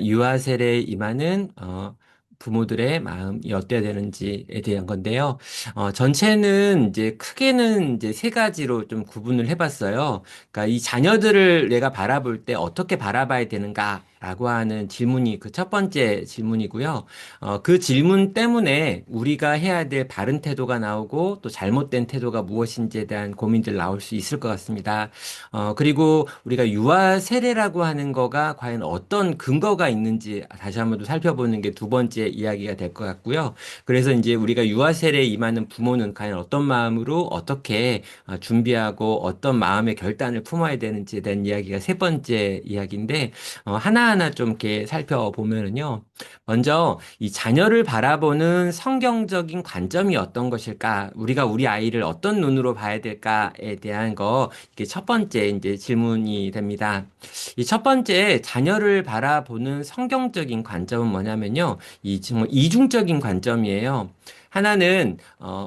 유아 세례에 임하는 부모들의 마음이 어때야 되는지에 대한 건데요. 전체는 이제 크게는 이제 세 가지로 좀 구분을 해봤어요. 그러니까 이 자녀들을 내가 바라볼 때 어떻게 바라봐야 되는가라고 하는 질문이 그 첫 번째 질문이고요. 그 질문 때문에 우리가 해야 될 바른 태도가 나오고 또 잘못된 태도가 무엇인지에 대한 고민들 나올 수 있을 것 같습니다. 그리고 우리가 유아 세례라고 하는 거가 과연 어떤 근거가 있는지 다시 한번 더 살펴보는 게 두 번째 이야기가 될 것 같고요. 그래서 이제 우리가 유아 세례에 임하는 부모는 과연 어떤 마음으로 어떻게 준비하고 어떤 마음의 결단을 품어야 되는지에 대한 이야기가 세 번째 이야기인데, 하나하나 좀 이렇게 살펴보면은요. 먼저 이 자녀를 바라보는 성경적인 관점이 어떤 것일까? 우리가 우리 아이를 어떤 눈으로 봐야 될까에 대한 거 이게 첫 번째 이제 질문이 됩니다. 이 첫 번째 자녀를 바라보는 성경적인 관점은 뭐냐면요. 이 정말 이중적인 관점이에요. 하나는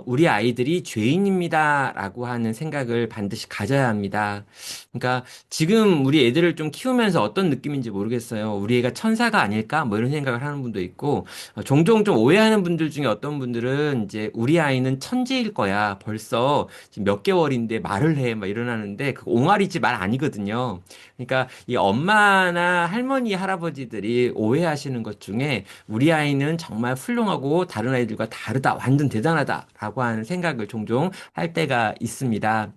우리 아이들이 죄인입니다라고 하는 생각을 반드시 가져야 합니다. 그러니까 지금 우리 애들을 좀 키우면서 어떤 느낌인지 모르겠어요. 우리 애가 천사가 아닐까? 뭐 이런 생각을 하는 분도 있고 종종 좀 오해하는 분들 중에 어떤 분들은 이제 우리 아이는 천재일 거야. 벌써 지금 몇 개월인데 말을 해. 막 이러는데 그 옹알이지 말 아니거든요. 그러니까 이 엄마나 할머니, 할아버지들이 오해하시는 것 중에 우리 아이는 정말 훌륭하고 다른 아이들과 다르다. 완전 대단하다라고 하는 생각을 종종 할 때가 있습니다.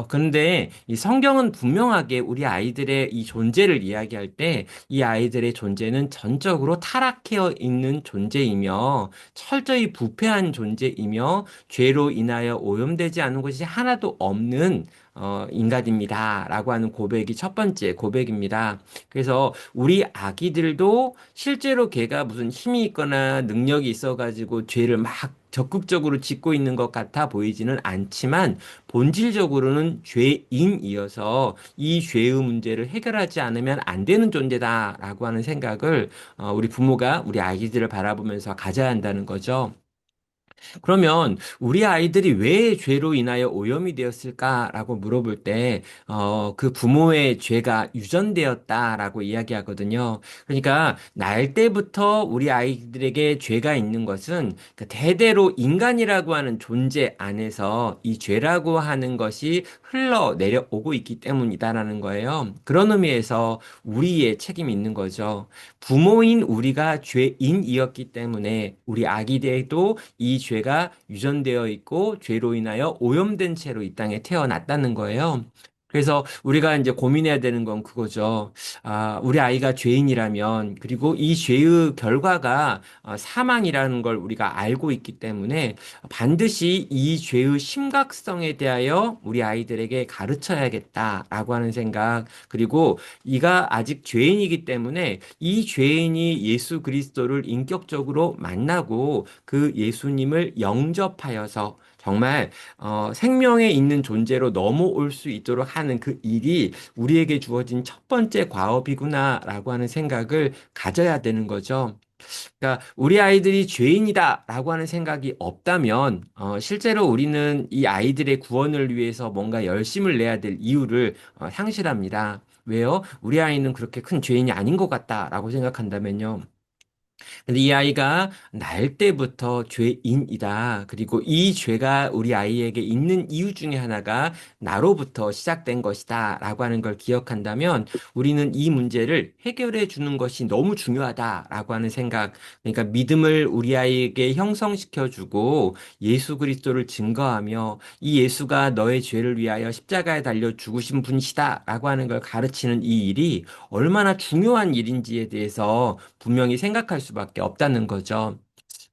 그런데 이 성경은 분명하게 우리 아이들의 이 존재를 이야기할 때 이 아이들의 존재는 전적으로 타락해 있는 존재이며 철저히 부패한 존재이며 죄로 인하여 오염되지 않은 것이 하나도 없는 인간입니다라고 하는 고백이 첫 번째 고백입니다. 그래서 우리 아기들도 실제로 걔가 무슨 힘이 있거나 능력이 있어가지고 죄를 막 적극적으로 짓고 있는 것 같아 보이지는 않지만 본질적으로는 죄인이어서 이 죄의 문제를 해결하지 않으면 안 되는 존재다라고 하는 생각을 우리 부모가 우리 아기들을 바라보면서 가져야 한다는 거죠. 그러면 우리 아이들이 왜 죄로 인하여 오염이 되었을까라고 물어볼 때, 그 부모의 죄가 유전되었다라고 이야기하거든요. 그러니까 날 때부터 우리 아이들에게 죄가 있는 것은 그 대대로 인간이라고 하는 존재 안에서 이 죄라고 하는 것이 흘러 내려오고 있기 때문이다라는 거예요. 그런 의미에서 우리의 책임이 있는 거죠. 부모인 우리가 죄인이었기 때문에 우리 아기들도 이 죄가 유전되어 있고 죄로 인하여 오염된 채로 이 땅에 태어났다는 거예요. 그래서 우리가 이제 고민해야 되는 건 그거죠. 우리 아이가 죄인이라면, 그리고 이 죄의 결과가 사망이라는 걸 우리가 알고 있기 때문에 반드시 이 죄의 심각성에 대하여 우리 아이들에게 가르쳐야겠다라고 하는 생각, 그리고 이가 아직 죄인이기 때문에 이 죄인이 예수 그리스도를 인격적으로 만나고 그 예수님을 영접하여서 정말 생명에 있는 존재로 넘어올 수 있도록 하는 그 일이 우리에게 주어진 첫 번째 과업이구나라고 하는 생각을 가져야 되는 거죠. 그러니까 우리 아이들이 죄인이다라고 하는 생각이 없다면 실제로 우리는 이 아이들의 구원을 위해서 뭔가 열심을 내야 될 이유를 상실합니다. 왜요? 우리 아이는 그렇게 큰 죄인이 아닌 것 같다라고 생각한다면요. 근데 이 아이가 날 때부터 죄인이다. 그리고 이 죄가 우리 아이에게 있는 이유 중에 하나가 나로부터 시작된 것이다. 라고 하는 걸 기억한다면 우리는 이 문제를 해결해 주는 것이 너무 중요하다라고 하는 생각. 그러니까 믿음을 우리 아이에게 형성시켜 주고 예수 그리스도를 증거하며 이 예수가 너의 죄를 위하여 십자가에 달려 죽으신 분이시다. 라고 하는 걸 가르치는 이 일이 얼마나 중요한 일인지에 대해서 분명히 생각할 수밖에 없다는 거죠.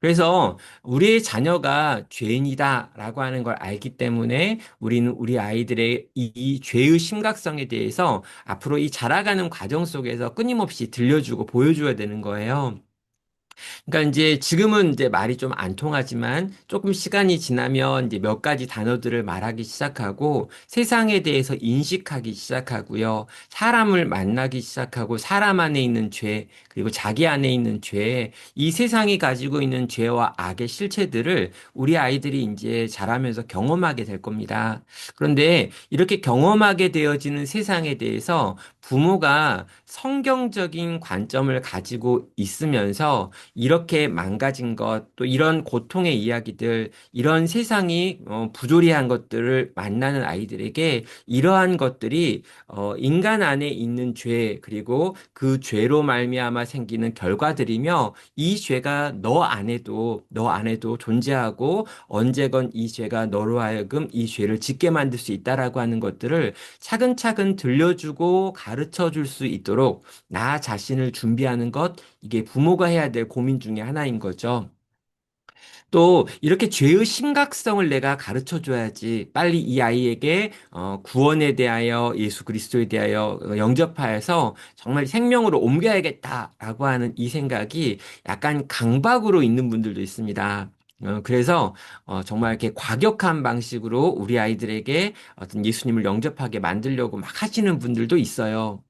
그래서 우리의 자녀가 죄인이다라고 하는 걸 알기 때문에 우리는 우리 아이들의 이 죄의 심각성에 대해서 앞으로 이 자라가는 과정 속에서 끊임없이 들려주고 보여줘야 되는 거예요. 그러니까 이제 지금은 이제 말이 좀 안 통하지만 조금 시간이 지나면 이제 몇 가지 단어들을 말하기 시작하고 세상에 대해서 인식하기 시작하고요. 사람을 만나기 시작하고 사람 안에 있는 죄, 그리고 자기 안에 있는 죄, 이 세상이 가지고 있는 죄와 악의 실체들을 우리 아이들이 이제 자라면서 경험하게 될 겁니다. 그런데 이렇게 경험하게 되어지는 세상에 대해서 부모가 성경적인 관점을 가지고 있으면서 이렇게 망가진 것, 또 이런 고통의 이야기들, 이런 세상이 부조리한 것들을 만나는 아이들에게 이러한 것들이 인간 안에 있는 죄, 그리고 그 죄로 말미암아 생기는 결과들이며 이 죄가 너 안에도 존재하고 언제건 이 죄가 너로 하여금 이 죄를 짓게 만들 수 있다라고 하는 것들을 차근차근 들려주고 가르쳐 줄 수 있도록 나 자신을 준비하는 것, 이게 부모가 해야 될 고민 중에 하나인 거죠. 또 이렇게 죄의 심각성을 내가 가르쳐 줘야지 빨리 이 아이에게 구원에 대하여 예수 그리스도에 대하여 영접하여서 정말 생명으로 옮겨야겠다라고 하는 이 생각이 약간 강박으로 있는 분들도 있습니다. 그래서 정말 이렇게 과격한 방식으로 우리 아이들에게 어떤 예수님을 영접하게 만들려고 막 하시는 분들도 있어요.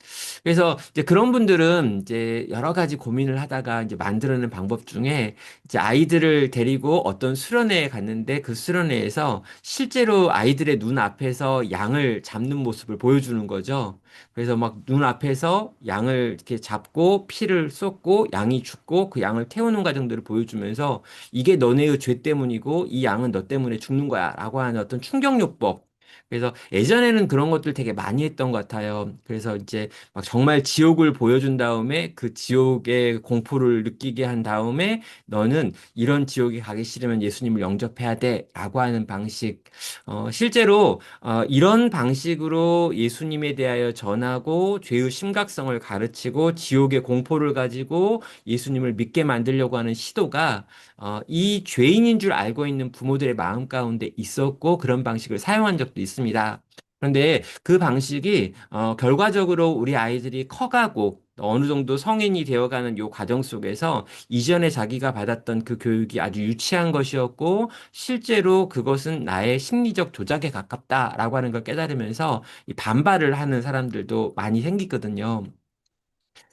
그래서 이제 그런 분들은 이제 여러 가지 고민을 하다가 이제 만들어낸 방법 중에 이제 아이들을 데리고 어떤 수련회에 갔는데 그 수련회에서 실제로 아이들의 눈 앞에서 양을 잡는 모습을 보여주는 거죠. 그래서 막 눈 앞에서 양을 이렇게 잡고 피를 쏟고 양이 죽고 그 양을 태우는 과정들을 보여주면서 이게 너네의 죄 때문이고 이 양은 너 때문에 죽는 거야 라고 하는 어떤 충격요법. 그래서 예전에는 그런 것들 되게 많이 했던 것 같아요. 그래서 이제 막 정말 지옥을 보여준 다음에 그 지옥의 공포를 느끼게 한 다음에 너는 이런 지옥에 가기 싫으면 예수님을 영접해야 돼 라고 하는 방식. 실제로 이런 방식으로 예수님에 대하여 전하고 죄의 심각성을 가르치고 지옥의 공포를 가지고 예수님을 믿게 만들려고 하는 시도가 이 죄인인 줄 알고 있는 부모들의 마음 가운데 있었고 그런 방식을 사용한 적도 있습니다. 그런데 그 방식이 결과적으로 우리 아이들이 커가고 어느 정도 성인이 되어가는 요 과정 속에서 이전에 자기가 받았던 그 교육이 아주 유치한 것이었고 실제로 그것은 나의 심리적 조작에 가깝다라고 하는 걸 깨달으면서 이 반발을 하는 사람들도 많이 생기거든요.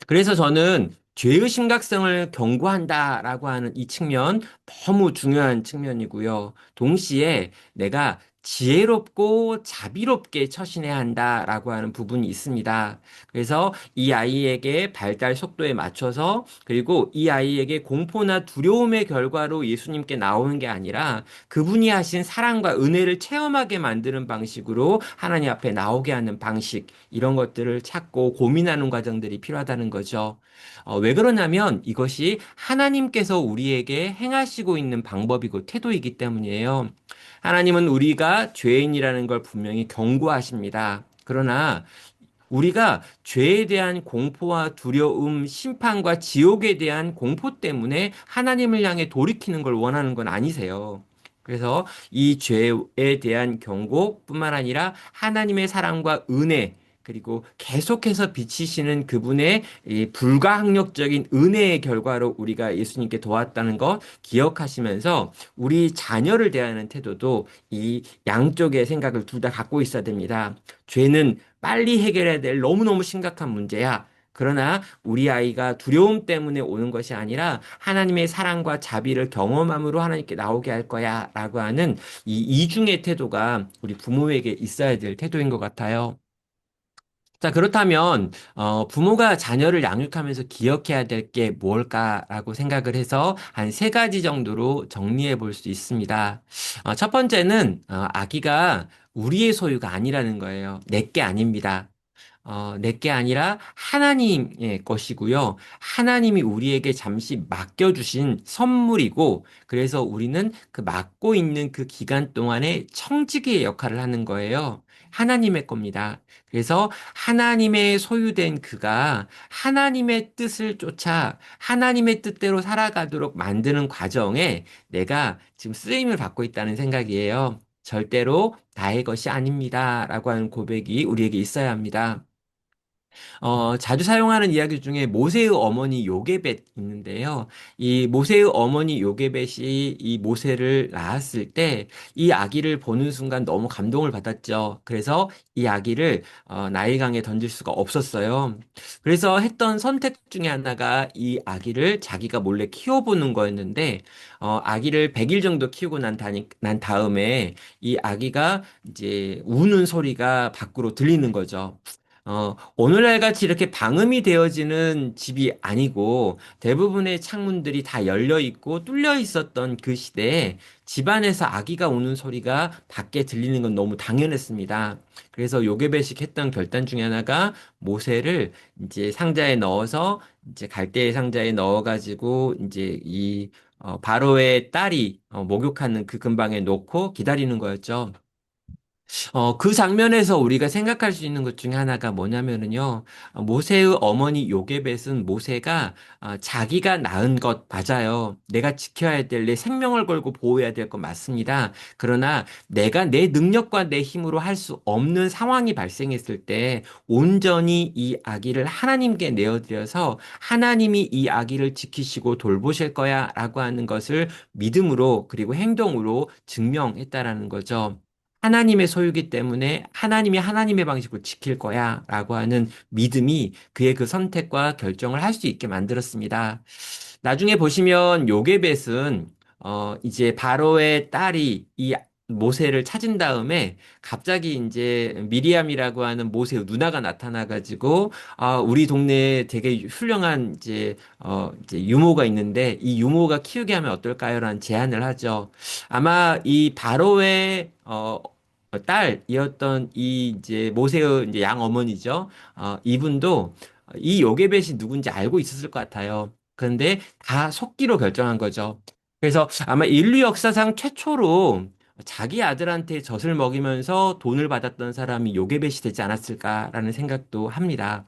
그래서 저는 죄의 심각성을 경고한다라고 하는 이 측면 너무 중요한 측면이고요. 동시에 내가 지혜롭고 자비롭게 처신해야 한다라고 하는 부분이 있습니다. 그래서 이 아이에게 발달 속도에 맞춰서 그리고 이 아이에게 공포나 두려움의 결과로 예수님께 나오는 게 아니라 그분이 하신 사랑과 은혜를 체험하게 만드는 방식으로 하나님 앞에 나오게 하는 방식 이런 것들을 찾고 고민하는 과정들이 필요하다는 거죠. 왜 그러냐면 이것이 하나님께서 우리에게 행하시고 있는 방법이고 태도이기 때문이에요. 하나님은 우리가 죄인이라는 걸 분명히 경고하십니다. 그러나 우리가 죄에 대한 공포와 두려움, 심판과 지옥에 대한 공포 때문에 하나님을 향해 돌이키는 걸 원하는 건 아니세요. 그래서 이 죄에 대한 경고뿐만 아니라 하나님의 사랑과 은혜, 그리고 계속해서 비치시는 그분의 이 불가항력적인 은혜의 결과로 우리가 예수님께 도왔다는 것 기억하시면서 우리 자녀를 대하는 태도도 이 양쪽의 생각을 둘 다 갖고 있어야 됩니다. 죄는 빨리 해결해야 될 너무너무 심각한 문제야. 그러나 우리 아이가 두려움 때문에 오는 것이 아니라 하나님의 사랑과 자비를 경험함으로 하나님께 나오게 할 거야 라고 하는 이 이중의 태도가 우리 부모에게 있어야 될 태도인 것 같아요. 자, 그렇다면, 부모가 자녀를 양육하면서 기억해야 될 게 뭘까라고 생각을 해서 한 세 가지 정도로 정리해 볼 수 있습니다. 첫 번째는, 아기가 우리의 소유가 아니라는 거예요. 내 게 아닙니다. 내게 아니라 하나님의 것이고요. 하나님이 우리에게 잠시 맡겨주신 선물이고, 그래서 우리는 그 맡고 있는 그 기간 동안에 청지기의 역할을 하는 거예요. 하나님의 겁니다. 그래서 하나님의 소유된 그가 하나님의 뜻을 쫓아 하나님의 뜻대로 살아가도록 만드는 과정에 내가 지금 쓰임을 받고 있다는 생각이에요. 절대로 나의 것이 아닙니다. 라고 하는 고백이 우리에게 있어야 합니다. 자주 사용하는 이야기 중에 모세의 어머니 요게벳 있는데요. 이 모세의 어머니 요게벳이 이 모세를 낳았을 때 이 아기를 보는 순간 너무 감동을 받았죠. 그래서 이 아기를 나일강에 던질 수가 없었어요. 그래서 했던 선택 중에 하나가 이 아기를 자기가 몰래 키워보는 거였는데 아기를 100일 정도 키우고 난 다음에 이 아기가 이제 우는 소리가 밖으로 들리는 거죠. 오늘날 같이 이렇게 방음이 되어지는 집이 아니고 대부분의 창문들이 다 열려 있고 뚫려 있었던 그 시대에 집안에서 아기가 우는 소리가 밖에 들리는 건 너무 당연했습니다. 그래서 요괴배식 했던 결단 중에 하나가 모세를 이제 상자에 넣어서 이제 갈대의 상자에 넣어가지고 이제 이 바로의 딸이 목욕하는 그 근방에 놓고 기다리는 거였죠. 그 장면에서 우리가 생각할 수 있는 것 중에 하나가 뭐냐면은요, 모세의 어머니 요게벳은 모세가 자기가 낳은 것 맞아요. 내가 지켜야 될 내 생명을 걸고 보호해야 될 것 맞습니다. 그러나 내가 내 능력과 내 힘으로 할 수 없는 상황이 발생했을 때 온전히 이 아기를 하나님께 내어드려서 하나님이 이 아기를 지키시고 돌보실 거야라고 하는 것을 믿음으로 그리고 행동으로 증명했다라는 거죠. 하나님의 소유기 때문에 하나님이 하나님의 방식으로 지킬 거야 라고 하는 믿음이 그의 그 선택과 결정을 할 수 있게 만들었습니다. 나중에 보시면 요게벳은 이제 바로의 딸이 이 모세를 찾은 다음에 갑자기 이제 미리암이라고 하는 모세의 누나가 나타나가지고 우리 동네에 되게 훌륭한 이제 유모가 있는데 이 유모가 키우게 하면 어떨까요?라는 제안을 하죠. 아마 이 바로의 딸이었던 이 이제 모세의 이제 양 어머니죠. 이분도 이 요게벳이 누군지 알고 있었을 것 같아요. 그런데 다 속기로 결정한 거죠. 그래서 아마 인류 역사상 최초로 자기 아들한테 젖을 먹이면서 돈을 받았던 사람이 요게벳이 되지 않았을까라는 생각도 합니다.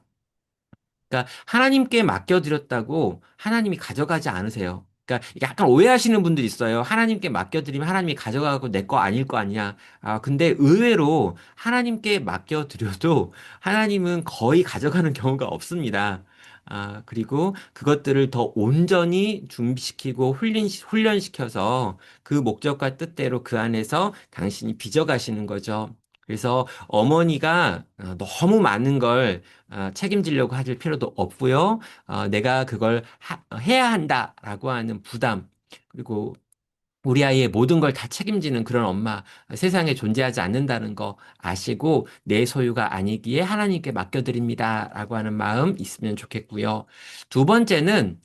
그러니까 하나님께 맡겨드렸다고 하나님이 가져가지 않으세요. 그러니까 약간 오해하시는 분들이 있어요. 하나님께 맡겨드리면 하나님이 가져가고 내 거 아닐 거 아니야. 근데 의외로 하나님께 맡겨드려도 하나님은 거의 가져가는 경우가 없습니다. 그리고 그것들을 더 온전히 준비시키고 훈련시켜서 그 목적과 뜻대로 그 안에서 당신이 빚어가시는 거죠. 그래서 어머니가 너무 많은 걸 책임지려고 하실 필요도 없고요. 내가 그걸 해야 한다라고 하는 부담, 그리고 우리 아이의 모든 걸 다 책임지는 그런 엄마, 세상에 존재하지 않는다는 거 아시고 내 소유가 아니기에 하나님께 맡겨드립니다라고 하는 마음 있으면 좋겠고요. 두 번째는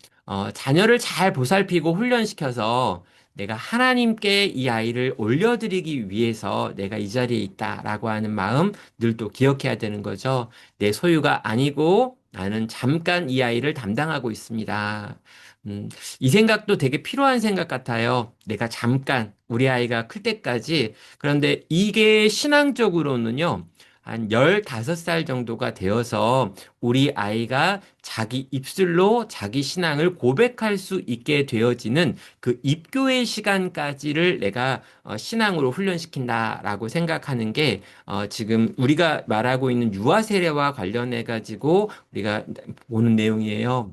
자녀를 잘 보살피고 훈련시켜서 내가 하나님께 이 아이를 올려드리기 위해서 내가 이 자리에 있다라고 하는 마음 늘 또 기억해야 되는 거죠. 내 소유가 아니고 나는 잠깐 이 아이를 담당하고 있습니다. 음, 이 생각도 되게 필요한 생각 같아요. 내가 잠깐 우리 아이가 클 때까지. 그런데 이게 신앙적으로는요. 한 15살 정도가 되어서 우리 아이가 자기 입술로 자기 신앙을 고백할 수 있게 되어지는 그 입교의 시간까지를 내가 신앙으로 훈련시킨다라고 생각하는 게 지금 우리가 말하고 있는 유아 세례와 관련해 가지고 우리가 보는 내용이에요.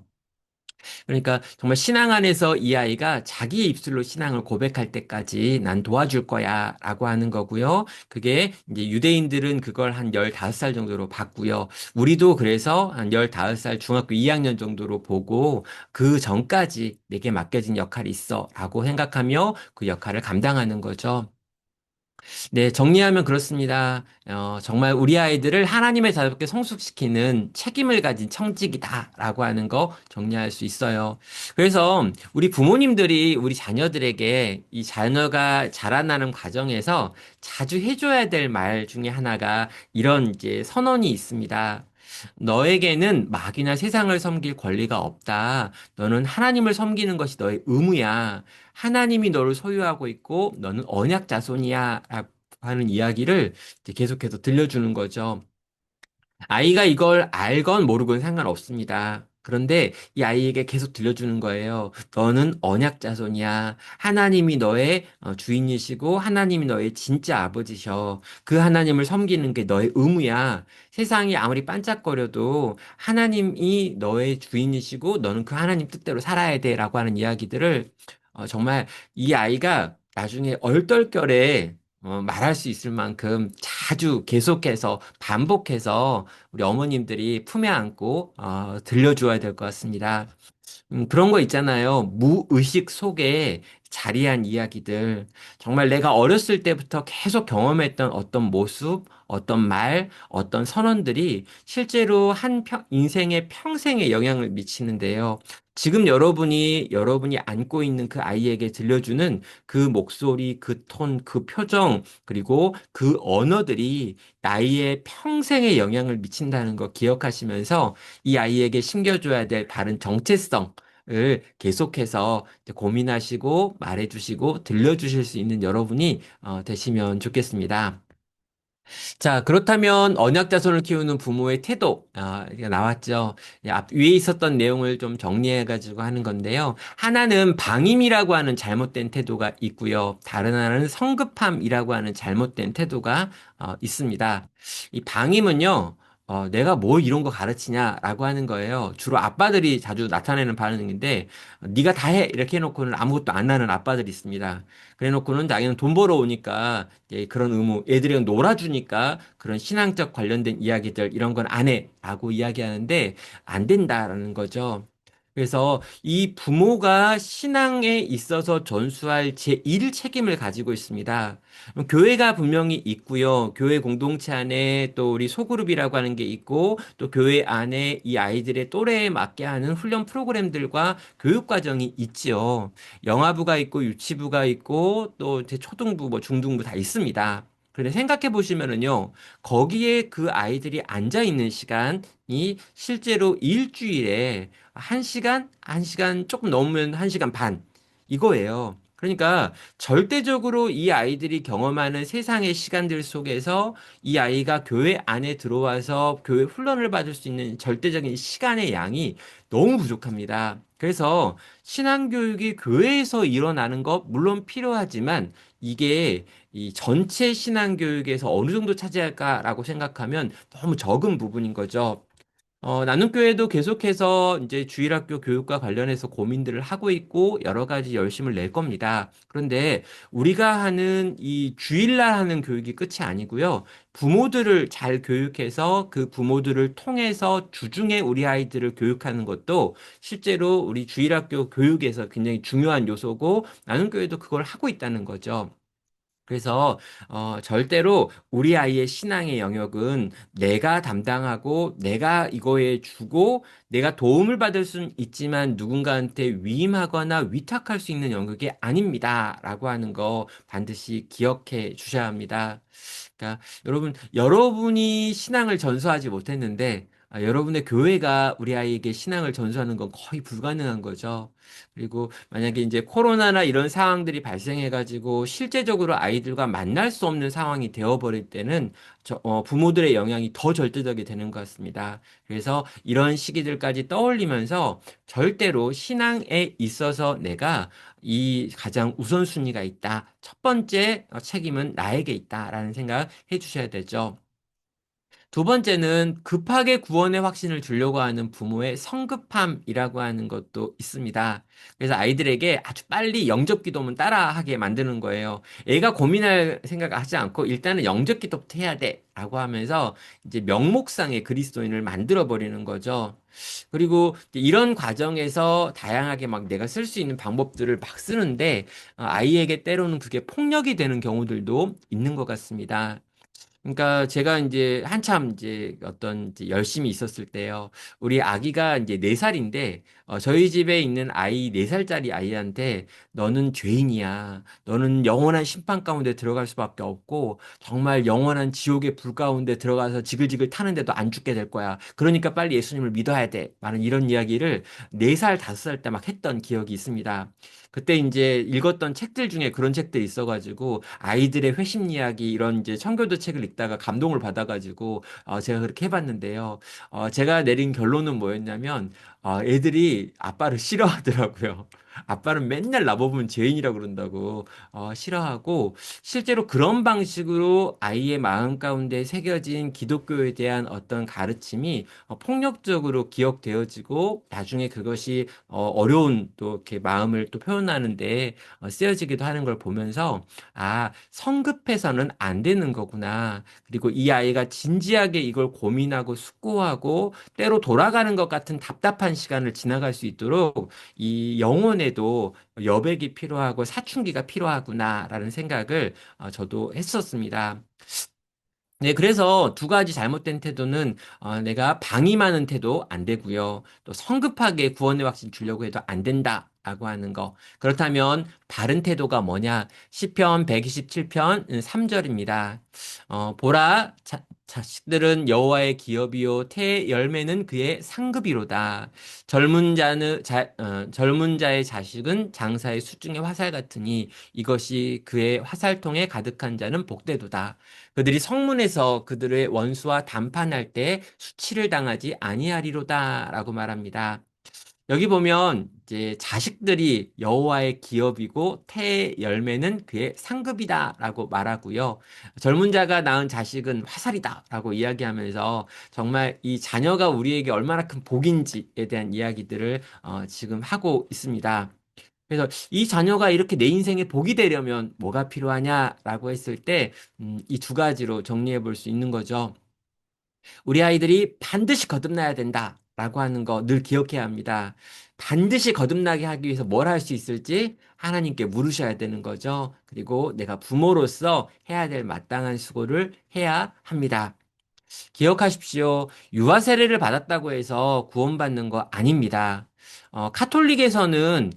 그러니까 정말 신앙 안에서 이 아이가 자기의 입술로 신앙을 고백할 때까지 난 도와줄 거야 라고 하는 거고요. 그게 이제 유대인들은 그걸 한 15살 정도로 봤고요. 우리도 그래서 한 15살 중학교 2학년 정도로 보고 그 전까지 내게 맡겨진 역할이 있어 라고 생각하며 그 역할을 감당하는 거죠. 네, 정리하면 그렇습니다. 정말 우리 아이들을 하나님의 자녀롭게 성숙시키는 책임을 가진 청직이다라고 하는 거 정리할 수 있어요. 그래서 우리 부모님들이 우리 자녀들에게 이 자녀가 자라나는 과정에서 자주 해줘야 될 말 중에 하나가 이런 이제 선언이 있습니다. 너에게는 마귀나 세상을 섬길 권리가 없다. 너는 하나님을 섬기는 것이 너의 의무야. 하나님이 너를 소유하고 있고 너는 언약 자손이야. 라고 하는 이야기를 이제 계속해서 들려주는 거죠. 아이가 이걸 알건 모르건 상관없습니다. 그런데 이 아이에게 계속 들려주는 거예요. 너는 언약 자손이야. 하나님이 너의 주인이시고 하나님이 너의 진짜 아버지셔. 그 하나님을 섬기는 게 너의 의무야. 세상이 아무리 반짝거려도 하나님이 너의 주인이시고 너는 그 하나님 뜻대로 살아야 돼라고 하는 이야기들을 정말 이 아이가 나중에 얼떨결에 말할 수 있을 만큼 자주 계속해서 반복해서 우리 어머님들이 품에 안고 들려주어야 될 것 같습니다. 그런 거 있잖아요. 무의식 속에 자리한 이야기들. 정말 내가 어렸을 때부터 계속 경험했던 어떤 모습, 어떤 말, 어떤 선언들이 실제로 인생의 평생에 영향을 미치는데요. 지금 여러분이 안고 있는 그 아이에게 들려주는 그 목소리, 그 톤, 그 표정, 그리고 그 언어들이 나이의 평생에 영향을 미친다는 거 기억하시면서 이 아이에게 심겨줘야 될 바른 정체성, 을 계속해서 고민하시고 말해주시고 들려주실 수 있는 여러분이 되시면 좋겠습니다. 자, 그렇다면 언약 자손을 키우는 부모의 태도, 이게 나왔죠. 위에 있었던 내용을 좀 정리해가지고 하는 건데요. 하나는 방임이라고 하는 잘못된 태도가 있고요. 다른 하나는 성급함이라고 하는 잘못된 태도가 있습니다. 이 방임은요, 내가 뭐 이런 거 가르치냐라고 하는 거예요. 주로 아빠들이 자주 나타내는 반응인데, 네가 다 해! 이렇게 해놓고는 아무것도 안 하는 아빠들이 있습니다. 그래놓고는 자기는 돈 벌어오니까 그런 의무, 애들이랑 놀아주니까 그런 신앙적 관련된 이야기들 이런 건 안 해라고 이야기하는데 안 된다라는 거죠. 그래서 이 부모가 신앙에 있어서 전수할 제1 책임을 가지고 있습니다. 교회가 분명히 있고요. 교회 공동체 안에 또 우리 소그룹이라고 하는 게 있고 또 교회 안에 이 아이들의 또래에 맞게 하는 훈련 프로그램들과 교육 과정이 있지요. 영아부가 있고 유치부가 있고 또 제 초등부 뭐 중등부 다 있습니다. 그런데 생각해 보시면은요, 거기에 그 아이들이 앉아 있는 시간이 실제로 일주일에 한 시간 조금 넘으면 1시간 반 이거예요. 그러니까 절대적으로 이 아이들이 경험하는 세상의 시간들 속에서 이 아이가 교회 안에 들어와서 교회 훈련을 받을 수 있는 절대적인 시간의 양이 너무 부족합니다. 그래서 신앙교육이 교회에서 일어나는 것 물론 필요하지만 이게 이 전체 신앙교육에서 어느 정도 차지할까라고 생각하면 너무 적은 부분인 거죠. 나눔교회도 계속해서 이제 주일학교 교육과 관련해서 고민들을 하고 있고 여러 가지 열심을 낼 겁니다. 그런데 우리가 하는 이 주일날 하는 교육이 끝이 아니고요. 부모들을 잘 교육해서 그 부모들을 통해서 주중에 우리 아이들을 교육하는 것도 실제로 우리 주일학교 교육에서 굉장히 중요한 요소고 나눔교회도 그걸 하고 있다는 거죠. 그래서 절대로 우리 아이의 신앙의 영역은 내가 담당하고 내가 이거에 주고 내가 도움을 받을 수는 있지만 누군가한테 위임하거나 위탁할 수 있는 영역이 아닙니다라고 하는 거 반드시 기억해 주셔야 합니다. 그러니까 여러분이 신앙을 전수하지 못했는데 여러분의 교회가 우리 아이에게 신앙을 전수하는 건 거의 불가능한 거죠. 그리고 만약에 이제 코로나나 이런 상황들이 발생해가지고 실제적으로 아이들과 만날 수 없는 상황이 되어버릴 때는 부모들의 영향이 더 절대적이 되는 것 같습니다. 그래서 이런 시기들까지 떠올리면서 절대로 신앙에 있어서 내가 이 가장 우선순위가 있다. 첫 번째 책임은 나에게 있다라는 생각 해주셔야 되죠. 두 번째는 급하게 구원의 확신을 주려고 하는 부모의 성급함이라고 하는 것도 있습니다. 그래서 아이들에게 아주 빨리 영접 기도문 따라하게 만드는 거예요. 애가 고민할 생각을 하지 않고 일단은 영접 기도부터 해야 돼. 라고 하면서 이제 명목상의 그리스도인을 만들어 버리는 거죠. 그리고 이런 과정에서 다양하게 막 내가 쓸 수 있는 방법들을 막 쓰는데 아이에게 때로는 그게 폭력이 되는 경우들도 있는 것 같습니다. 그러니까 제가 이제 한참 이제 어떤 이제 열심히 있었을 때요. 우리 아기가 이제 4살인데 저희 집에 있는 아이 4살짜리 아이한테 너는 죄인이야. 너는 영원한 심판 가운데 들어갈 수밖에 없고 정말 영원한 지옥의 불 가운데 들어가서 지글지글 타는데도 안 죽게 될 거야. 그러니까 빨리 예수님을 믿어야 돼. 많은 이런 이야기를 4살, 5살 때 막 했던 기억이 있습니다. 그때 이제 읽었던 책들 중에 그런 책들이 있어가지고 아이들의 회심 이야기 이런 이제 청교도 책을 읽다가 감동을 받아가지고 제가 그렇게 해봤는데요. 제가 내린 결론은 뭐였냐면 애들이 아빠를 싫어하더라고요. 아빠는 맨날 나보면 죄인이라고 그런다고 싫어하고 실제로 그런 방식으로 아이의 마음 가운데 새겨진 기독교에 대한 어떤 가르침이 폭력적으로 기억되어지고 나중에 그것이 어려운 또 이렇게 마음을 또 표현하는데 쓰여지기도 하는 걸 보면서 성급해서는 안 되는 거구나. 그리고 이 아이가 진지하게 이걸 고민하고 숙고하고 때로 돌아가는 것 같은 답답한 시간을 지나갈 수 있도록 이 영혼에도 여백이 필요하고 사춘기가 필요하구나라는 생각을 저도 했었습니다. 네, 그래서 두 가지 잘못된 태도는 내가 방임하는 태도 안 되고요. 또 성급하게 구원의 확신 주려고 해도 안 된다라고 하는 거. 그렇다면 바른 태도가 뭐냐? 시편 127편 3절입니다. 보라 자식들은 여호와의 기업이요 태 열매는 그의 상급이로다. 젊은 자의 자식은 장사의 수중의 화살 같으니 이것이 그의 화살통에 가득한 자는 복되도다. 그들이 성문에서 그들의 원수와 담판할 때 수치를 당하지 아니하리로다라고 말합니다. 여기 보면 이제 자식들이 여호와의 기업이고 태의 열매는 그의 상급이다라고 말하고요. 젊은 자가 낳은 자식은 화살이다라고 이야기하면서 정말 이 자녀가 우리에게 얼마나 큰 복인지에 대한 이야기들을 지금 하고 있습니다. 그래서 이 자녀가 이렇게 내 인생에 복이 되려면 뭐가 필요하냐라고 했을 때, 이 두 가지로 정리해 볼 수 있는 거죠. 우리 아이들이 반드시 거듭나야 된다라고 하는 거 늘 기억해야 합니다. 반드시 거듭나게 하기 위해서 뭘 할 수 있을지 하나님께 물으셔야 되는 거죠. 그리고 내가 부모로서 해야 될 마땅한 수고를 해야 합니다. 기억하십시오. 유아 세례를 받았다고 해서 구원받는 거 아닙니다. 카톨릭에서는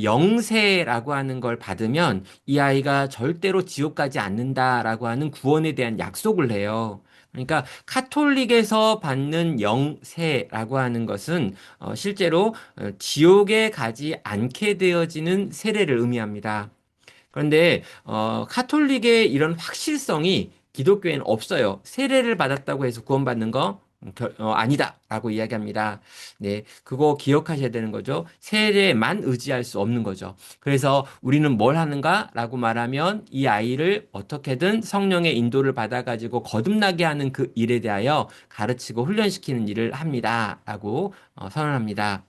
영세라고 하는 걸 받으면 이 아이가 절대로 지옥 가지 않는다라고 하는 구원에 대한 약속을 해요. 그러니까 카톨릭에서 받는 영세라고 하는 것은 실제로 지옥에 가지 않게 되어지는 세례를 의미합니다. 그런데 카톨릭의 이런 확실성이 기독교에는 없어요. 세례를 받았다고 해서 구원받는 거 아니다라고 이야기합니다. 네, 그거 기억하셔야 되는 거죠. 세례만 의지할 수 없는 거죠. 그래서 우리는 뭘 하는가라고 말하면 이 아이를 어떻게든 성령의 인도를 받아가지고 거듭나게 하는 그 일에 대하여 가르치고 훈련시키는 일을 합니다라고 선언합니다.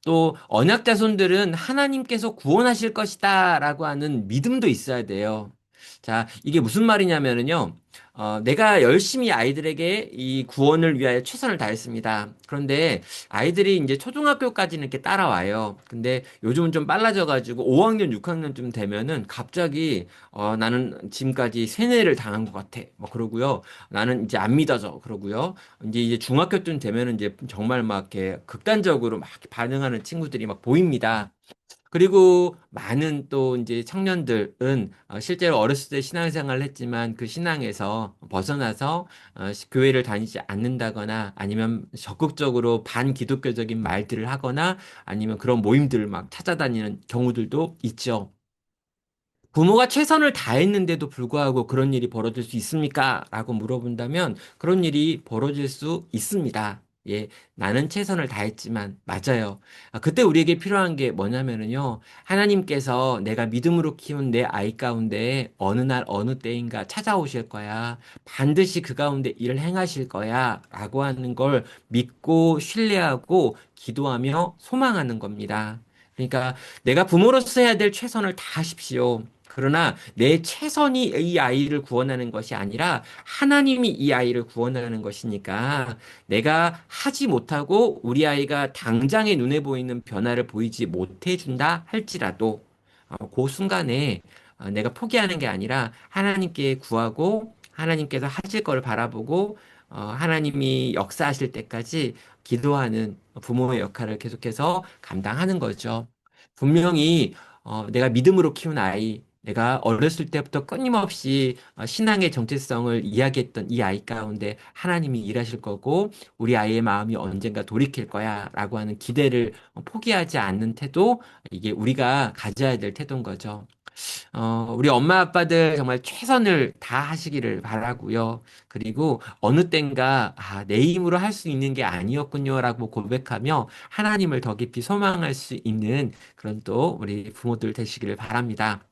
또 언약 자손들은 하나님께서 구원하실 것이다라고 하는 믿음도 있어야 돼요. 자, 이게 무슨 말이냐면요. 내가 열심히 아이들에게 이 구원을 위하여 최선을 다했습니다. 그런데 아이들이 이제 초등학교까지는 이렇게 따라와요. 근데 요즘은 좀 빨라져가지고 5학년, 6학년쯤 되면은 갑자기 나는 지금까지 세뇌를 당한 것 같아. 뭐 그러고요. 나는 이제 안 믿어져. 그러고요. 이제 중학교쯤 되면은 이제 정말 막 이렇게 극단적으로 막 반응하는 친구들이 막 보입니다. 그리고 많은 또 이제 청년들은 실제로 어렸을 때 신앙생활을 했지만 그 신앙에서 벗어나서 교회를 다니지 않는다거나 아니면 적극적으로 반기독교적인 말들을 하거나 아니면 그런 모임들을 막 찾아다니는 경우들도 있죠. 부모가 최선을 다했는데도 불구하고 그런 일이 벌어질 수 있습니까? 라고 물어본다면 그런 일이 벌어질 수 있습니다. 예, 나는 최선을 다했지만 맞아요. 그때 우리에게 필요한 게 뭐냐면은요. 하나님께서 내가 믿음으로 키운 내 아이 가운데 어느 날 어느 때인가 찾아오실 거야. 반드시 그 가운데 일을 행하실 거야. 라고 하는 걸 믿고 신뢰하고 기도하며 소망하는 겁니다. 그러니까 내가 부모로서 해야 될 최선을 다하십시오. 그러나 내 최선이 이 아이를 구원하는 것이 아니라 하나님이 이 아이를 구원하는 것이니까 내가 하지 못하고 우리 아이가 당장의 눈에 보이는 변화를 보이지 못해 준다 할지라도 그 순간에 내가 포기하는 게 아니라 하나님께 구하고 하나님께서 하실 걸 바라보고 하나님이 역사하실 때까지 기도하는 부모의 역할을 계속해서 감당하는 거죠. 분명히 내가 믿음으로 키운 아이, 내가 어렸을 때부터 끊임없이 신앙의 정체성을 이야기했던 이 아이 가운데 하나님이 일하실 거고 우리 아이의 마음이 언젠가 돌이킬 거야라고 하는 기대를 포기하지 않는 태도, 이게 우리가 가져야 될 태도인 거죠. 우리 엄마 아빠들 정말 최선을 다하시기를 바라고요. 그리고 어느 땐가 내 힘으로 할 수 있는 게 아니었군요라고 고백하며 하나님을 더 깊이 소망할 수 있는 그런 또 우리 부모들 되시기를 바랍니다.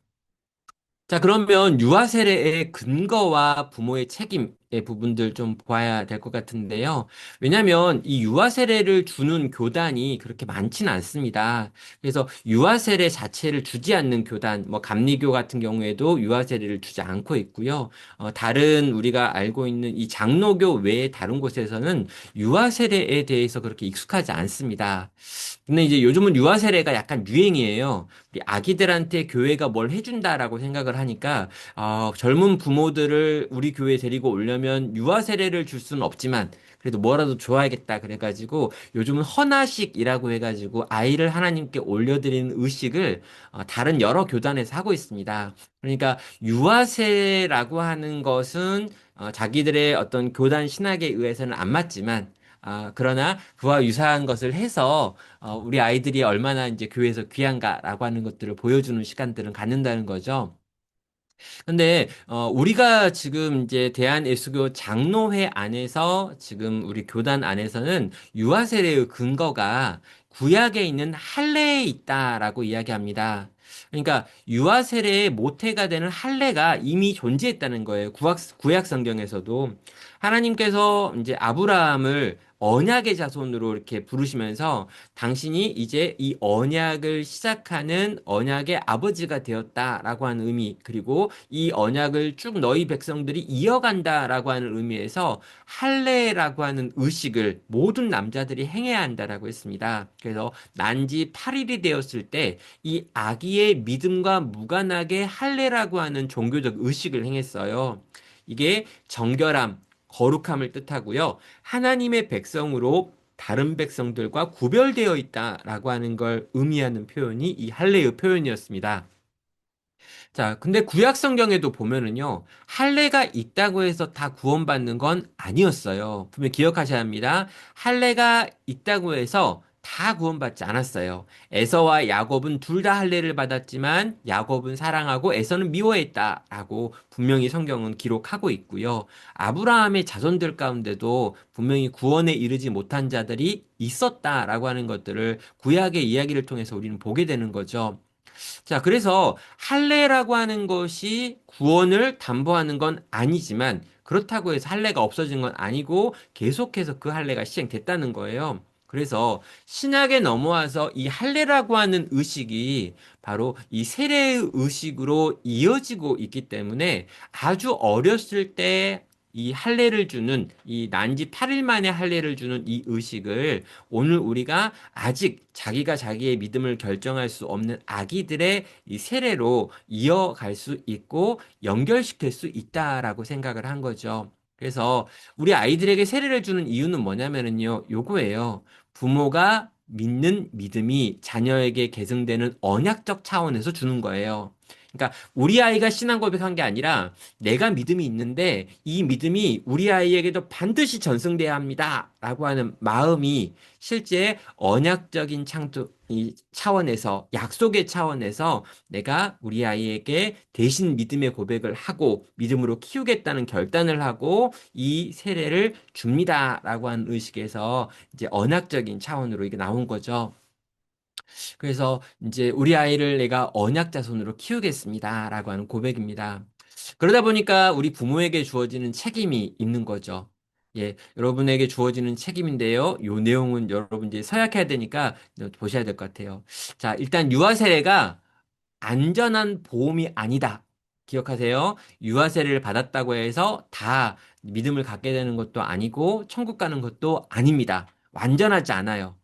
자, 그러면 유아 세례의 근거와 부모의 책임의 부분들 좀 보아야 될 것 같은데요. 왜냐하면 이 유아 세례를 주는 교단이 그렇게 많지는 않습니다. 그래서 유아 세례 자체를 주지 않는 교단, 뭐 감리교 같은 경우에도 유아 세례를 주지 않고 있고요. 다른 우리가 알고 있는 이 장로교 외에 다른 곳에서는 유아 세례에 대해서 그렇게 익숙하지 않습니다. 근데 이제 요즘은 유아 세례가 약간 유행이에요. 우리 아기들한테 교회가 뭘 해준다라고 생각을 하니까 젊은 부모들을 우리 교회에 데리고 오려면 유아 세례를 줄 수는 없지만 그래도 뭐라도 줘야겠다 그래가지고 요즘은 헌화식이라고 해가지고 아이를 하나님께 올려드리는 의식을 다른 여러 교단에서 하고 있습니다. 그러니까 유아세라고 하는 것은 자기들의 어떤 교단 신학에 의해서는 안 맞지만 그러나 그와 유사한 것을 해서 우리 아이들이 얼마나 이제 교회에서 귀한가라고 하는 것들을 보여주는 시간들은 갖는다는 거죠. 근데 우리가 지금 이제 대한예수교 장로회 안에서 지금 우리 교단 안에서는 유아 세례의 근거가 구약에 있는 할례에 있다라고 이야기합니다. 그러니까 유아 세례의 모태가 되는 할례가 이미 존재했다는 거예요. 구약 성경에서도 하나님께서 이제 아브라함을 언약의 자손으로 이렇게 부르시면서 당신이 이제 이 언약을 시작하는 언약의 아버지가 되었다라고 하는 의미, 그리고 이 언약을 쭉 너희 백성들이 이어간다라고 하는 의미에서 할례라고 하는 의식을 모든 남자들이 행해야 한다라고 했습니다. 그래서 난지 8일이 되었을 때 이 아기의 믿음과 무관하게 할례라고 하는 종교적 의식을 행했어요. 이게 정결함, 거룩함을 뜻하고요. 하나님의 백성으로 다른 백성들과 구별되어 있다라고 하는 걸 의미하는 표현이 이 할례의 표현이었습니다. 자, 근데 구약 성경에도 보면은요, 할례가 있다고 해서 다 구원받는 건 아니었어요. 분명 기억하셔야 합니다. 할례가 있다고 해서 다 구원받지 않았어요. 에서와 야곱은 둘 다 할례를 받았지만 야곱은 사랑하고 에서는 미워했다라고 분명히 성경은 기록하고 있고요. 아브라함의 자손들 가운데도 분명히 구원에 이르지 못한 자들이 있었다라고 하는 것들을 구약의 이야기를 통해서 우리는 보게 되는 거죠. 자, 그래서 할례라고 하는 것이 구원을 담보하는 건 아니지만 그렇다고 해서 할례가 없어진 건 아니고 계속해서 그 할례가 시행됐다는 거예요. 그래서 신약에 넘어와서 이 할례라고 하는 의식이 바로 이 세례의 의식으로 이어지고 있기 때문에 아주 어렸을 때 이 할례를 주는 이 난지 8일 만에 할례를 주는 이 의식을 오늘 우리가 아직 자기가 자기의 믿음을 결정할 수 없는 아기들의 이 세례로 이어갈 수 있고 연결시킬 수 있다라고 생각을 한 거죠. 그래서 우리 아이들에게 세례를 주는 이유는 뭐냐면은요, 요거예요. 부모가 믿는 믿음이 자녀에게 계승되는 언약적 차원에서 주는 거예요. 그러니까 우리 아이가 신앙 고백한 게 아니라 내가 믿음이 있는데 이 믿음이 우리 아이에게도 반드시 전승돼야 합니다라고 하는 마음이 실제 언약적인 이 차원에서 약속의 차원에서 내가 우리 아이에게 대신 믿음의 고백을 하고 믿음으로 키우겠다는 결단을 하고 이 세례를 줍니다라고 하는 의식에서 이제 언약적인 차원으로 이게 나온 거죠. 그래서 이제 우리 아이를 내가 언약 자손으로 키우겠습니다라고 하는 고백입니다. 그러다 보니까 우리 부모에게 주어지는 책임이 있는 거죠. 예, 여러분에게 주어지는 책임인데요. 요 내용은 여러분 이제 서약해야 되니까 보셔야 될 것 같아요. 자, 일단 유아 세례가 안전한 보험이 아니다. 기억하세요. 유아 세례를 받았다고 해서 다 믿음을 갖게 되는 것도 아니고 천국 가는 것도 아닙니다. 완전하지 않아요.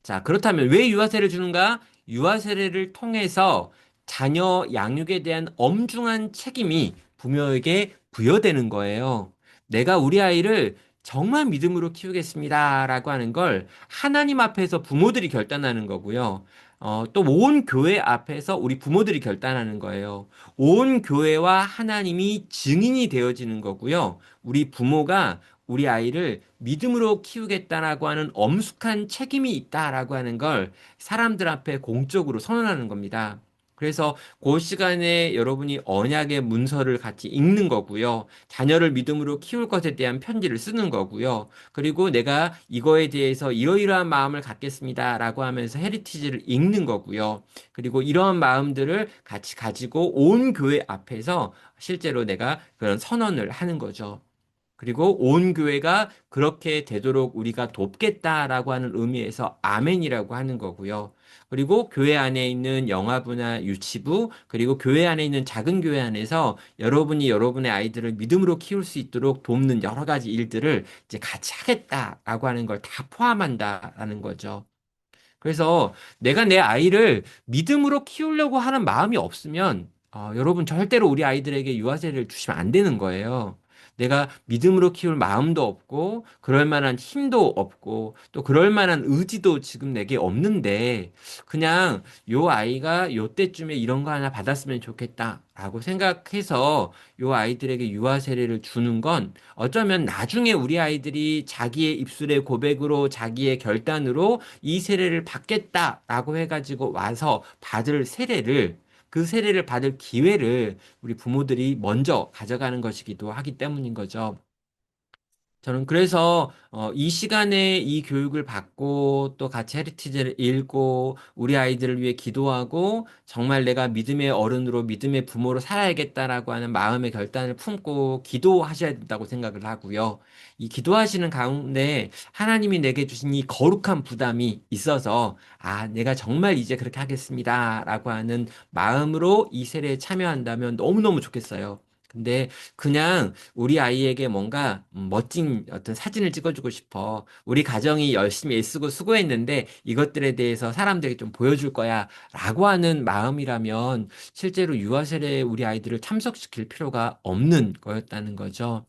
자, 그렇다면 왜 유아세를 주는가? 유아세례를 통해서 자녀 양육에 대한 엄중한 책임이 부모에게 부여되는 거예요. 내가 우리 아이를 정말 믿음으로 키우겠습니다라고 하는 걸 하나님 앞에서 부모들이 결단하는 거고요. 또 온 교회 앞에서 우리 부모들이 결단하는 거예요. 온 교회와 하나님이 증인이 되어지는 거고요. 우리 부모가 우리 아이를 믿음으로 키우겠다라고 하는 엄숙한 책임이 있다라고 하는 걸 사람들 앞에 공적으로 선언하는 겁니다. 그래서 그 시간에 여러분이 언약의 문서를 같이 읽는 거고요. 자녀를 믿음으로 키울 것에 대한 편지를 쓰는 거고요. 그리고 내가 이거에 대해서 이러이러한 마음을 갖겠습니다라고 하면서 헤리티지를 읽는 거고요. 그리고 이러한 마음들을 같이 가지고 온 교회 앞에서 실제로 내가 그런 선언을 하는 거죠. 그리고 온 교회가 그렇게 되도록 우리가 돕겠다라고 하는 의미에서 아멘이라고 하는 거고요. 그리고 교회 안에 있는 영아부나 유치부, 그리고 교회 안에 있는 작은 교회 안에서 여러분이 여러분의 아이들을 믿음으로 키울 수 있도록 돕는 여러 가지 일들을 이제 같이 하겠다라고 하는 걸 다 포함한다라는 거죠. 그래서 내가 내 아이를 믿음으로 키우려고 하는 마음이 없으면 여러분 절대로 우리 아이들에게 유아세를 주시면 안 되는 거예요. 내가 믿음으로 키울 마음도 없고 그럴 만한 힘도 없고 또 그럴 만한 의지도 지금 내게 없는데 그냥 요 아이가 요 때쯤에 이런 거 하나 받았으면 좋겠다라고 생각해서 요 아이들에게 유아 세례를 주는 건 어쩌면 나중에 우리 아이들이 자기의 입술의 고백으로 자기의 결단으로 이 세례를 받겠다라고 해가지고 와서 받을 세례를 그 세례를 받을 기회를 우리 부모들이 먼저 가져가는 것이기도 하기 때문인 거죠. 저는 그래서 이 시간에 이 교육을 받고 또 같이 헤리티지를 읽고 우리 아이들을 위해 기도하고 정말 내가 믿음의 어른으로 믿음의 부모로 살아야겠다라고 하는 마음의 결단을 품고 기도하셔야 된다고 생각을 하고요. 이 기도하시는 가운데 하나님이 내게 주신 이 거룩한 부담이 있어서 내가 정말 이제 그렇게 하겠습니다라고 하는 마음으로 이 세례에 참여한다면 너무너무 좋겠어요. 근데 그냥 우리 아이에게 뭔가 멋진 어떤 사진을 찍어주고 싶어. 우리 가정이 열심히 애쓰고 수고했는데 이것들에 대해서 사람들에게 좀 보여줄 거야. 라고 하는 마음이라면 실제로 유아세례에 우리 아이들을 참석시킬 필요가 없는 거였다는 거죠.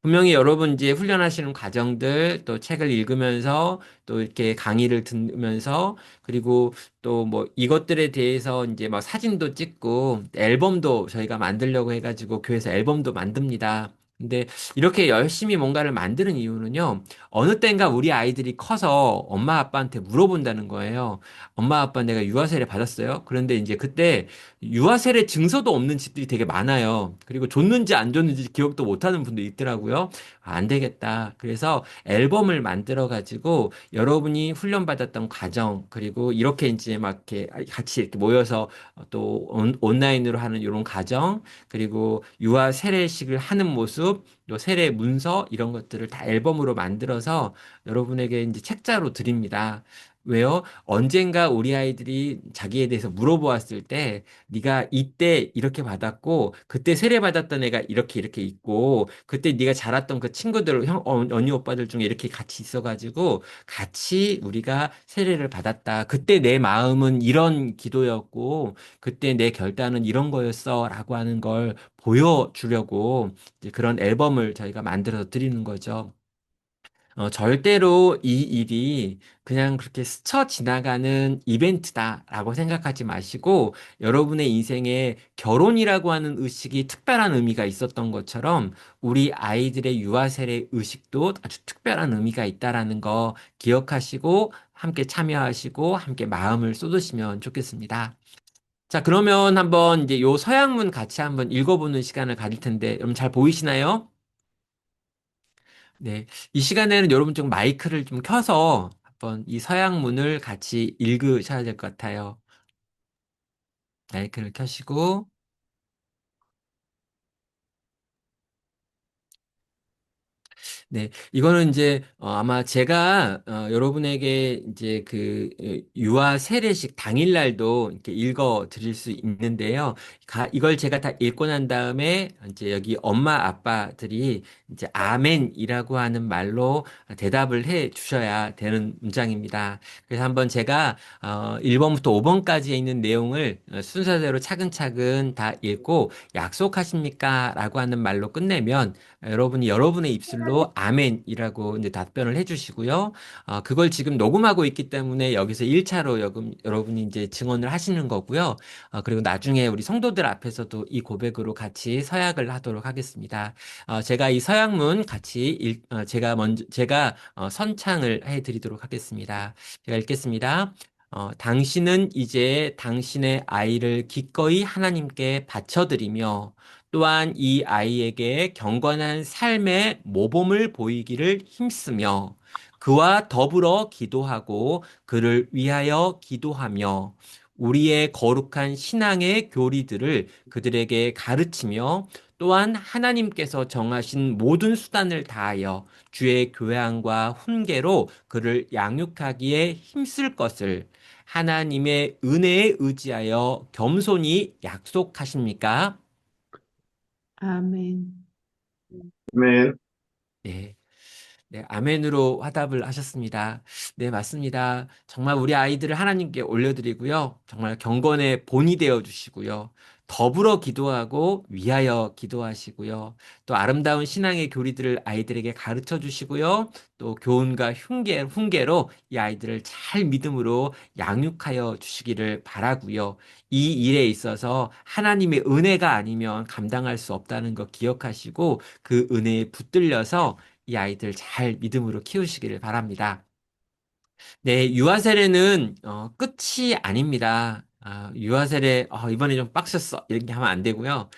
분명히 여러분 이제 훈련하시는 과정들, 또 책을 읽으면서, 또 이렇게 강의를 듣면서, 그리고 또 뭐 이것들에 대해서 이제 막 사진도 찍고, 앨범도 저희가 만들려고 해가지고 교회에서 앨범도 만듭니다. 근데 이렇게 열심히 뭔가를 만드는 이유는요, 어느 땐가 우리 아이들이 커서 엄마 아빠한테 물어본다는 거예요. 엄마 아빠 내가 유아세례 받았어요? 그런데 이제 그때 유아세례 증서도 없는 집들이 되게 많아요. 그리고 줬는지 안 줬는지 기억도 못하는 분도 있더라고요. 안 되겠다. 그래서 앨범을 만들어 가지고 여러분이 훈련받았던 과정, 그리고 이렇게 이제 막 이렇게 같이 이렇게 모여서 또 온라인으로 하는 이런 과정, 그리고 유아 세례식을 하는 모습, 또 세례 문서 이런 것들을 다 앨범으로 만들어서 여러분에게 이제 책자로 드립니다. 왜요? 언젠가 우리 아이들이 자기에 대해서 물어보았을 때 네가 이때 이렇게 받았고 그때 세례 받았던 애가 이렇게 이렇게 있고 그때 네가 자랐던 그 친구들 언니 오빠들 중에 이렇게 같이 있어가지고 같이 우리가 세례를 받았다. 그때 내 마음은 이런 기도였고 그때 내 결단은 이런 거였어라고 하는 걸 보여주려고 이제 그런 앨범을 저희가 만들어서 드리는 거죠. 절대로 이 일이 그냥 그렇게 스쳐 지나가는 이벤트다라고 생각하지 마시고 여러분의 인생에 결혼이라고 하는 의식이 특별한 의미가 있었던 것처럼 우리 아이들의 유아 세례 의식도 아주 특별한 의미가 있다라는 거 기억하시고 함께 참여하시고 함께 마음을 쏟으시면 좋겠습니다. 자, 그러면 한번 이제 요 서양문 같이 한번 읽어보는 시간을 가질 텐데, 여러분 잘 보이시나요? 네. 이 시간에는 여러분 좀 마이크를 좀 켜서 한번 이 서양문을 같이 읽으셔야 될 것 같아요. 마이크를 켜시고, 네, 이거는 이제 아마 제가 여러분에게 이제 그 유아 세례식 당일날도 이렇게 읽어 드릴 수 있는데요. 이걸 제가 다 읽고 난 다음에 이제 여기 엄마 아빠들이 이제 아멘이라고 하는 말로 대답을 해 주셔야 되는 문장입니다. 그래서 한번 제가 1번부터 5번까지에 있는 내용을 순서대로 차근차근 다 읽고 약속하십니까? 라고 하는 말로 끝내면 여러분이 여러분의 입술로 아멘이라고 이제 답변을 해주시고요. 그걸 지금 녹음하고 있기 때문에 여기서 1차로 여러분이 이제 증언을 하시는 거고요. 그리고 나중에 우리 성도들 앞에서도 이 고백으로 같이 서약을 하도록 하겠습니다. 제가 이 서약문 같이 제가 선창을 해드리도록 하겠습니다. 제가 읽겠습니다. 당신은 이제 당신의 아이를 기꺼이 하나님께 바쳐드리며 또한 이 아이에게 경건한 삶의 모범을 보이기를 힘쓰며 그와 더불어 기도하고 그를 위하여 기도하며 우리의 거룩한 신앙의 교리들을 그들에게 가르치며 또한 하나님께서 정하신 모든 수단을 다하여 주의 교양과 훈계로 그를 양육하기에 힘쓸 것을 하나님의 은혜에 의지하여 겸손히 약속하십니까? 아멘. 아멘. 네. 네, 아멘으로 화답을 하셨습니다. 네, 맞습니다. 정말 우리 아이들을 하나님께 올려드리고요. 정말 경건의 본이 되어 주시고요. 더불어 기도하고 위하여 기도하시고요. 또 아름다운 신앙의 교리들을 아이들에게 가르쳐 주시고요. 또 교훈과 훈계로 이 아이들을 잘 믿음으로 양육하여 주시기를 바라고요. 이 일에 있어서 하나님의 은혜가 아니면 감당할 수 없다는 거 기억하시고 그 은혜에 붙들려서 이 아이들 잘 믿음으로 키우시기를 바랍니다. 네, 유아 세례는 끝이 아닙니다. 유아 세례 이번에 좀 빡셌어 이렇게 하면 안 되고요.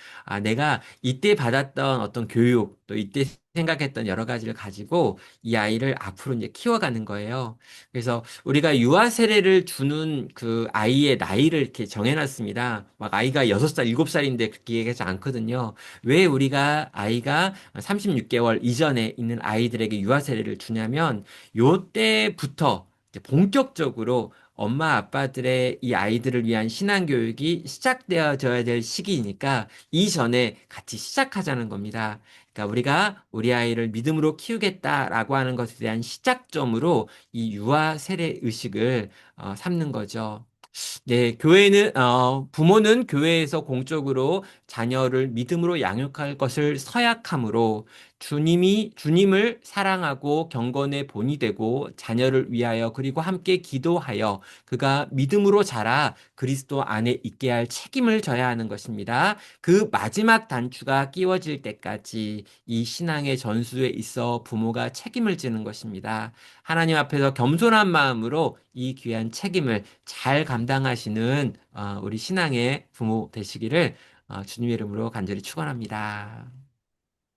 내가 이때 받았던 어떤 교육 또 이때 생각했던 여러 가지를 가지고 이 아이를 앞으로 이제 키워가는 거예요. 그래서 우리가 유아 세례를 주는 그 아이의 나이를 이렇게 정해놨습니다. 막 아이가 6살, 7살인데 그렇게 얘기하지 않거든요. 왜 우리가 아이가 36개월 이전에 있는 아이들에게 유아 세례를 주냐면 요때부터 이제 본격적으로 엄마 아빠들의 이 아이들을 위한 신앙 교육이 시작되어져야 될 시기이니까 이전에 같이 시작하자는 겁니다. 그러니까 우리가 우리 아이를 믿음으로 키우겠다라고 하는 것에 대한 시작점으로 이 유아 세례 의식을 삼는 거죠. 네, 부모는 교회에서 공적으로 자녀를 믿음으로 양육할 것을 서약하므로 주님을 사랑하고 경건의 본이 되고 자녀를 위하여 그리고 함께 기도하여 그가 믿음으로 자라 그리스도 안에 있게 할 책임을 져야 하는 것입니다. 그 마지막 단추가 끼워질 때까지 이 신앙의 전수에 있어 부모가 책임을 지는 것입니다. 하나님 앞에서 겸손한 마음으로 이 귀한 책임을 잘 감당하시는 우리 신앙의 부모 되시기를 주님의 이름으로 간절히 축원합니다.